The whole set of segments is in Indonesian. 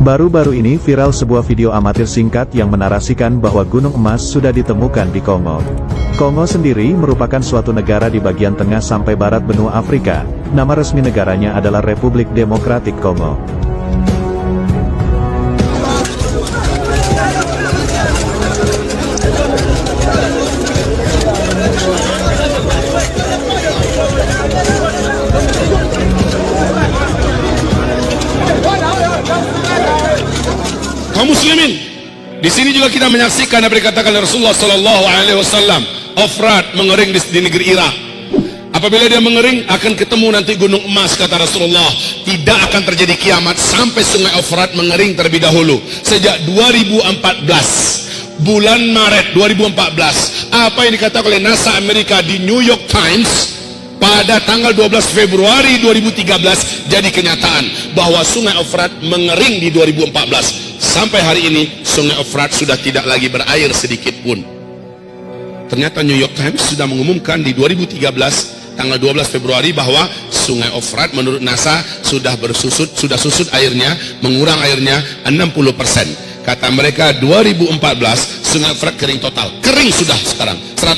Baru-baru ini viral sebuah video amatir singkat yang menarasikan bahwa gunung emas sudah ditemukan di Kongo. Kongo sendiri merupakan suatu negara di bagian tengah sampai barat benua Afrika. Nama resmi negaranya adalah Republik Demokratik Kongo. Kaum muslimin, di sini juga kita menyaksikan apa dikatakan Rasulullah Sallallahu Alaihi Wasallam, Efrat mengering di negeri Irak. Apabila dia mengering, akan ketemu nanti gunung emas, kata Rasulullah. Tidak akan terjadi kiamat sampai sungai Efrat mengering terlebih dahulu. Sejak 2014, bulan Maret 2014, apa yang dikatakan oleh NASA Amerika di New York Times pada tanggal 12 Februari 2013 jadi kenyataan bahwa sungai Efrat mengering di 2014. Sampai hari ini sungai Efrat sudah tidak lagi berair sedikit pun. Ternyata New York Times sudah mengumumkan di 2013 tanggal 12 Februari bahwa sungai Efrat menurut NASA sudah susut airnya, mengurang airnya 60%. Kata mereka 2014 sungai Efrat kering total. Kering sudah sekarang 100%.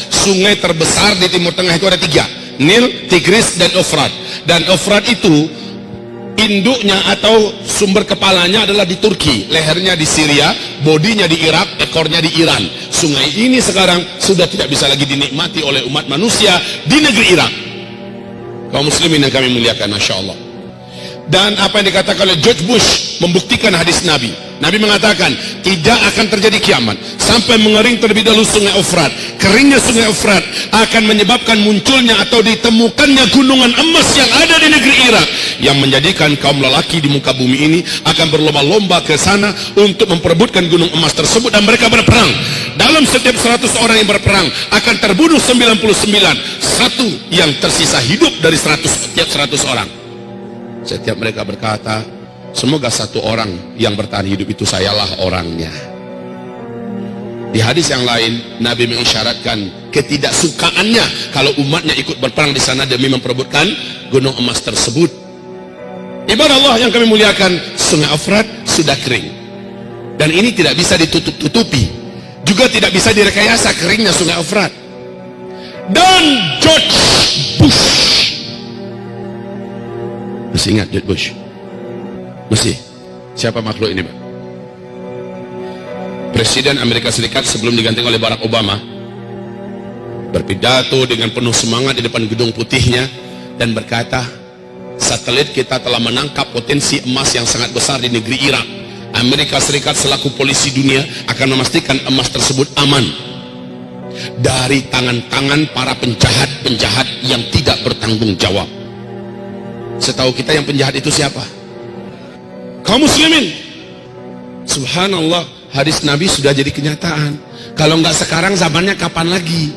Sungai terbesar di Timur Tengah itu ada 3, Nil, Tigris dan Efrat. Dan Efrat itu induknya atau sumber kepalanya adalah di Turki, lehernya di Syria, bodinya di Irak, ekornya di Iran. Sungai ini sekarang sudah tidak bisa lagi dinikmati oleh umat manusia di negeri Irak. Kaum muslimin yang kami muliakan, Masya Allah. Dan apa yang dikatakan oleh George Bush membuktikan hadis Nabi. Nabi mengatakan tidak akan terjadi kiamat sampai mengering terlebih dahulu sungai Efrat. Keringnya sungai Efrat akan menyebabkan munculnya atau ditemukannya gunungan emas yang ada di negeri Irak, yang menjadikan kaum lelaki di muka bumi ini akan berlomba-lomba ke sana untuk memperebutkan gunung emas tersebut, dan mereka berperang. Dalam setiap 100 orang yang berperang akan terbunuh 99, satu yang tersisa hidup dari 100 orang. Setiap mereka berkata, semoga satu orang yang bertahan hidup itu sayalah orangnya. Di hadis yang lain, Nabi mengisyaratkan ketidaksukaannya kalau umatnya ikut berperang di sana demi memperebutkan gunung emas tersebut. Ibadah Allah yang kami muliakan, sungai Efrat sudah kering. Dan ini tidak bisa ditutup-tutupi. Juga tidak bisa direkayasa keringnya sungai Efrat. Dan George Bush, masih ingat George Bush? Masih? Siapa makhluk ini, Pak? Presiden Amerika Serikat sebelum diganti oleh Barack Obama berpidato dengan penuh semangat di depan gedung putihnya dan berkata, satelit kita telah menangkap potensi emas yang sangat besar di negeri Irak. Amerika Serikat selaku polisi dunia akan memastikan emas tersebut aman dari tangan-tangan para penjahat-penjahat yang tidak bertanggung jawab. Setahu kita yang penjahat itu siapa? Kaum muslimin, subhanallah, hadis Nabi sudah jadi kenyataan. Kalau nggak sekarang, zamannya kapan lagi?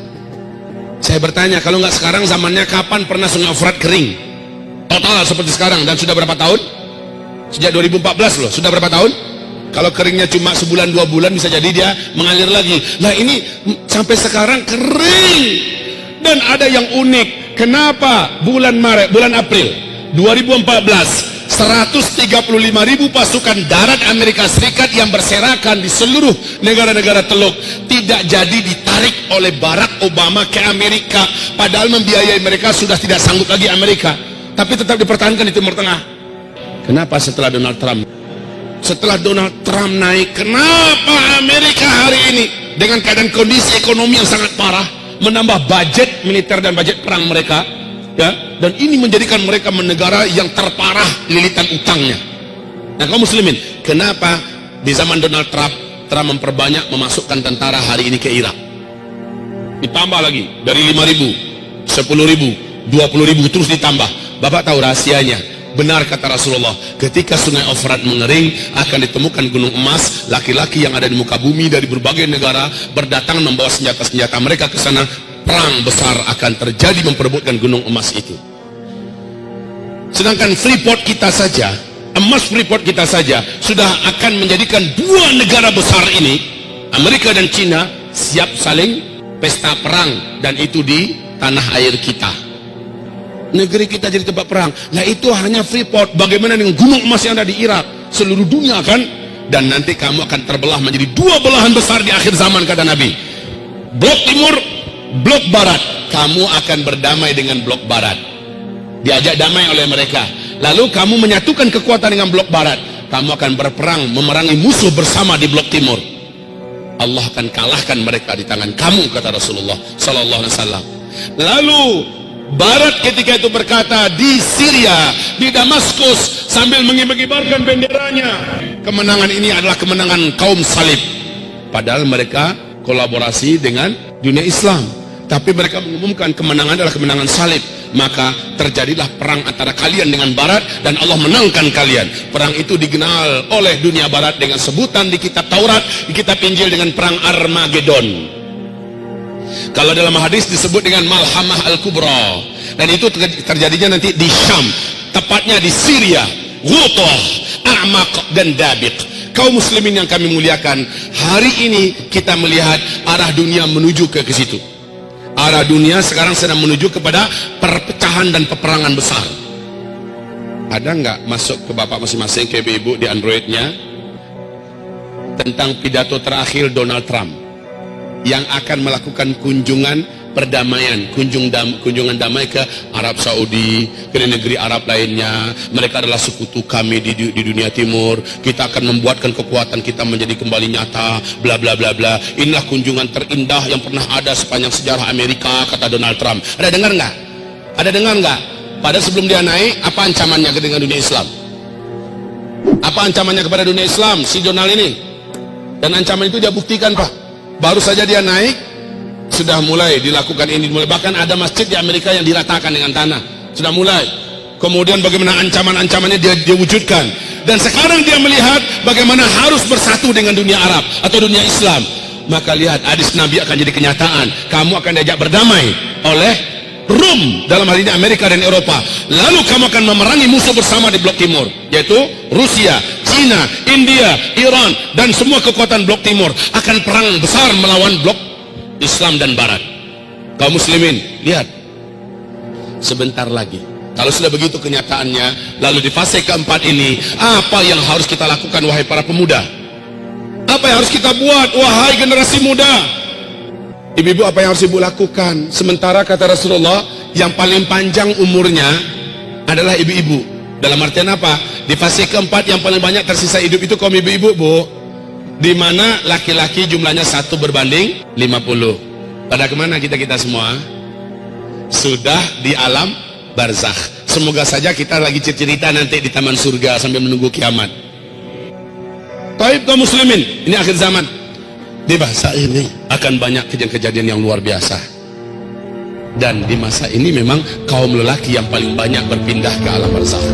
Saya bertanya, kalau nggak sekarang, zamannya kapan pernah sungai Efrat kering total seperti sekarang? Dan sudah berapa tahun? Sejak 2014 loh. Sudah berapa tahun? Kalau keringnya cuma sebulan 2 bulan, bisa jadi dia mengalir lagi. Nah ini sampai sekarang kering. Dan ada yang unik. Kenapa bulan Maret, bulan April 2014 135.000 pasukan darat Amerika Serikat yang berserakan di seluruh negara-negara Teluk tidak jadi ditarik oleh Barack Obama ke Amerika, padahal membiayai mereka sudah tidak sanggup lagi Amerika, tapi tetap dipertahankan di Timur Tengah. Kenapa setelah Donald Trump naik, kenapa Amerika hari ini dengan keadaan kondisi ekonomi yang sangat parah menambah budget militer dan budget perang mereka? Ya, dan ini menjadikan mereka negara yang terparah lilitan utangnya. Nah, kaum muslimin, kenapa di zaman Donald Trump memperbanyak memasukkan tentara hari ini ke Irak? Ditambah lagi dari 5.000, 10.000, 20.000 terus ditambah. Bapak tahu rahasianya? Benar kata Rasulullah, ketika sungai Efrat mengering akan ditemukan gunung emas. Laki-laki yang ada di muka bumi dari berbagai negara berdatangan membawa senjata-senjata mereka ke sana. Perang besar akan terjadi memperebutkan gunung emas itu. Sedangkan Freeport kita saja, emas Freeport kita saja sudah akan menjadikan dua negara besar ini, Amerika dan Cina, siap saling pesta perang, dan itu di tanah air kita. Negeri kita jadi tempat perang. Nah itu hanya Freeport. Bagaimana dengan gunung emas yang ada di Irak? seluruh dunia kan, dan nanti kamu akan terbelah menjadi dua belahan besar di akhir zaman, kata Nabi. Blok timur, blok barat. Kamu akan berdamai dengan blok barat, diajak damai oleh mereka. Lalu kamu menyatukan kekuatan dengan blok barat, kamu akan berperang memerangi musuh bersama di blok timur. Allah akan kalahkan mereka di tangan kamu, kata Rasulullah sallallahu alaihi wasallam. Lalu barat ketika itu berkata, di Syria, di Damaskus, sambil mengibar-ibarkan benderanya, kemenangan ini adalah kemenangan kaum salib. Padahal mereka kolaborasi dengan dunia Islam, tapi mereka mengumumkan kemenangan adalah kemenangan salib. Maka terjadilah perang antara kalian dengan barat, dan Allah menangkan kalian. Perang itu dikenal oleh dunia barat dengan sebutan di kitab Taurat, di kitab Injil dengan perang Armageddon. Kalau dalam hadis disebut dengan Malhamah Al-Kubra, dan itu terjadinya nanti di Syam, tepatnya di Syria, Ghutah, A'maq, dan Dabiq. Kaum muslimin yang kami muliakan, hari ini kita melihat arah dunia menuju ke situ. Arah dunia sekarang sedang menuju kepada perpecahan dan peperangan besar. Ada nggak masuk ke bapak masing-masing, ke ibu-ibu di Androidnya, tentang pidato terakhir Donald Trump yang akan melakukan kunjungan perdamaian, kunjungan damai ke Arab Saudi, ke negeri Arab lainnya. Mereka adalah sekutu kami di dunia timur. Kita akan membuatkan kekuatan kita menjadi kembali nyata, bla bla bla bla. Inilah kunjungan terindah yang pernah ada sepanjang sejarah Amerika, kata Donald Trump. Ada dengar nggak? Ada dengar nggak? Padahal sebelum dia naik, apa ancamannya dengan dunia Islam? Apa ancamannya kepada dunia Islam si Donald ini? Dan ancaman itu dia buktikan, Pak. Baru saja dia naik, sudah mulai dilakukan ini. Bahkan ada masjid di Amerika yang diratakan dengan tanah. Sudah mulai. Kemudian bagaimana ancaman-ancamannya dia wujudkan. Dan sekarang dia melihat bagaimana harus bersatu dengan dunia Arab atau dunia Islam. Maka lihat, hadis Nabi akan jadi kenyataan. Kamu akan diajak berdamai oleh Rum, dalam hal ini Amerika dan Eropa. Lalu kamu akan memerangi musuh bersama di blok timur, yaitu Rusia, China, India, Iran, dan semua kekuatan blok timur akan perang besar melawan blok Islam dan Barat. Kaum muslimin, lihat, sebentar lagi, kalau sudah begitu kenyataannya, lalu di fase keempat ini, apa yang harus kita lakukan, wahai para pemuda? Apa yang harus kita buat, wahai generasi muda? Ibu-ibu, apa yang harus ibu lakukan? Sementara kata Rasulullah, yang paling panjang umurnya adalah ibu-ibu. Dalam artian apa? Di fase keempat yang paling banyak tersisa hidup itu kaum ibu-ibu, Bu. Di mana laki-laki jumlahnya 1 berbanding 50. Pada kemana kita semua? Sudah di alam barzakh. Semoga saja kita lagi cerita nanti di taman surga sambil menunggu kiamat. Taib kaum muslimin, ini akhir zaman. Di masa ini akan banyak kejadian-kejadian yang luar biasa. Dan di masa ini memang kaum lelaki yang paling banyak berpindah ke alam barzakh.